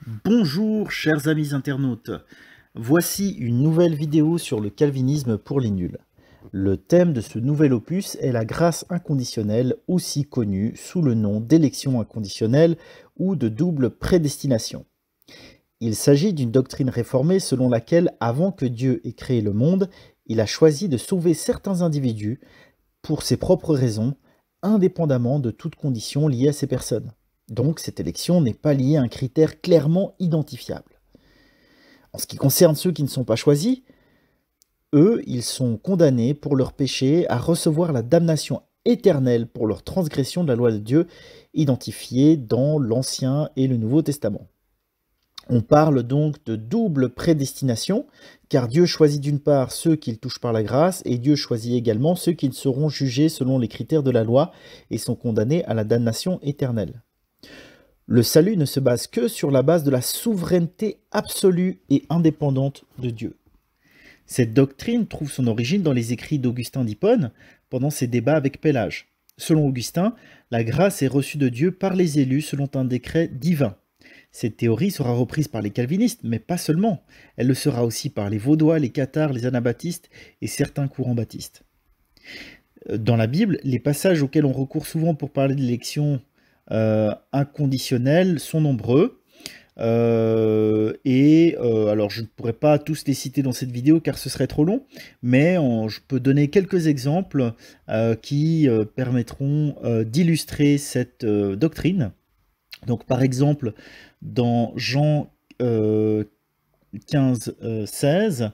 Bonjour chers amis internautes, voici une nouvelle vidéo sur le calvinisme pour les nuls. Le thème de ce nouvel opus est la grâce inconditionnelle, aussi connue sous le nom d'élection inconditionnelle ou de double prédestination. Il s'agit d'une doctrine réformée selon laquelle, avant que Dieu ait créé le monde, il a choisi de sauver certains individus pour ses propres raisons, indépendamment de toute condition liée à ces personnes. Donc cette élection n'est pas liée à un critère clairement identifiable. En ce qui concerne ceux qui ne sont pas choisis, eux, ils sont condamnés pour leur péché à recevoir la damnation éternelle pour leur transgression de la loi de Dieu identifiée dans l'Ancien et le Nouveau Testament. On parle donc de double prédestination, car Dieu choisit d'une part ceux qu'il touche par la grâce, et Dieu choisit également ceux qui seront jugés selon les critères de la loi et sont condamnés à la damnation éternelle. Le salut ne se base que sur la base de la souveraineté absolue et indépendante de Dieu. Cette doctrine trouve son origine dans les écrits d'Augustin d'Hippone pendant ses débats avec Pélage. Selon Augustin, la grâce est reçue de Dieu par les élus selon un décret divin. Cette théorie sera reprise par les calvinistes, mais pas seulement. Elle le sera aussi par les vaudois, les cathares, les anabaptistes et certains courants baptistes. Dans la Bible, les passages auxquels on recourt souvent pour parler de l'élection inconditionnelle sont nombreux. Alors je ne pourrais pas tous les citer dans cette vidéo car ce serait trop long, mais je peux donner quelques exemples qui permettront d'illustrer cette doctrine. Donc par exemple, dans Jean 15, 16,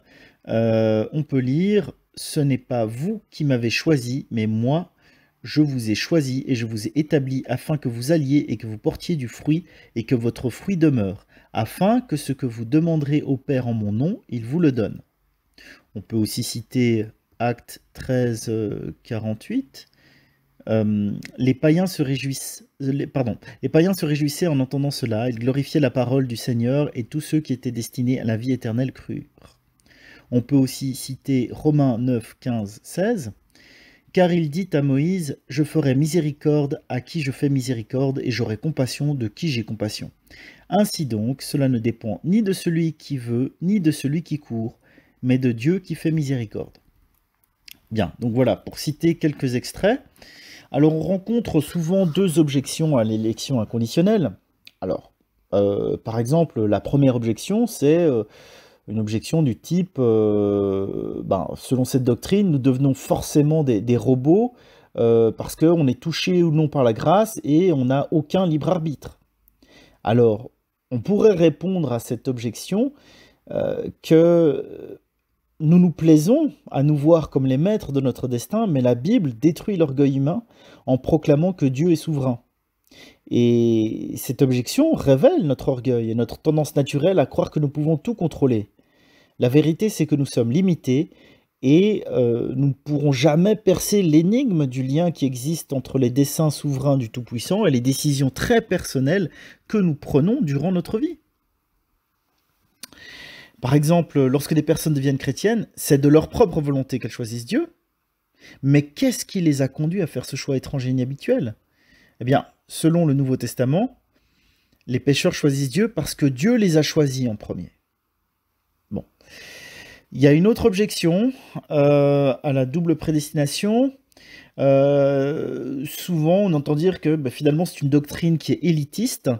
on peut lire « Ce n'est pas vous qui m'avez choisi, mais moi, je vous ai choisi et je vous ai établi afin que vous alliez et que vous portiez du fruit et que votre fruit demeure, afin que ce que vous demanderez au Père en mon nom, il vous le donne. » On peut aussi citer Actes 13, 48. Les païens se réjouissaient en entendant cela, ils glorifiaient la parole du Seigneur et tous ceux qui étaient destinés à la vie éternelle crurent. On peut aussi citer Romains 9, 15, 16. Car il dit à Moïse, « Je ferai miséricorde à qui je fais miséricorde, et j'aurai compassion de qui j'ai compassion. » Ainsi donc, cela ne dépend ni de celui qui veut, ni de celui qui court, mais de Dieu qui fait miséricorde. Bien, donc voilà, pour citer quelques extraits. Alors, on rencontre souvent deux objections à l'élection inconditionnelle. Alors, par exemple, la première objection, c'est une objection du type, selon cette doctrine, nous devenons forcément des robots parce qu'on est touché ou non par la grâce et on n'a aucun libre arbitre. Alors, on pourrait répondre à cette objection que nous nous plaisons à nous voir comme les maîtres de notre destin, mais la Bible détruit l'orgueil humain en proclamant que Dieu est souverain. Et cette objection révèle notre orgueil et notre tendance naturelle à croire que nous pouvons tout contrôler. La vérité, c'est que nous sommes limités et nous ne pourrons jamais percer l'énigme du lien qui existe entre les desseins souverains du Tout-Puissant et les décisions très personnelles que nous prenons durant notre vie. Par exemple, lorsque des personnes deviennent chrétiennes, c'est de leur propre volonté qu'elles choisissent Dieu. Mais qu'est-ce qui les a conduits à faire ce choix étrange et inhabituel? Eh bien, selon le Nouveau Testament, les pécheurs choisissent Dieu parce que Dieu les a choisis en premier. Bon. Il y a une autre objection à la double prédestination. Souvent, on entend dire que finalement, c'est une doctrine qui est élitiste,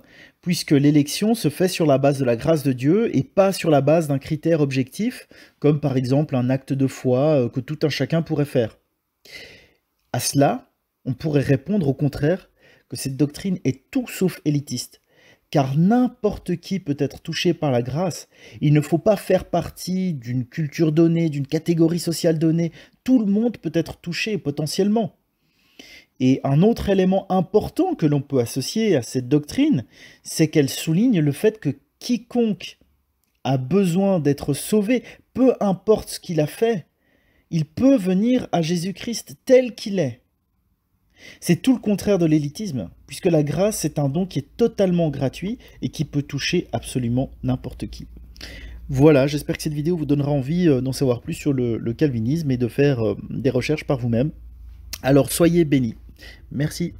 puisque l'élection se fait sur la base de la grâce de Dieu et pas sur la base d'un critère objectif, comme par exemple un acte de foi que tout un chacun pourrait faire. À cela, on pourrait répondre au contraire que cette doctrine est tout sauf élitiste, car n'importe qui peut être touché par la grâce. Il ne faut pas faire partie d'une culture donnée, d'une catégorie sociale donnée. Tout le monde peut être touché potentiellement. Et un autre élément important que l'on peut associer à cette doctrine, c'est qu'elle souligne le fait que quiconque a besoin d'être sauvé, peu importe ce qu'il a fait, il peut venir à Jésus-Christ tel qu'il est. C'est tout le contraire de l'élitisme, puisque la grâce est un don qui est totalement gratuit et qui peut toucher absolument n'importe qui. Voilà, j'espère que cette vidéo vous donnera envie d'en savoir plus sur le calvinisme et de faire des recherches par vous-même. Alors soyez bénis. Merci.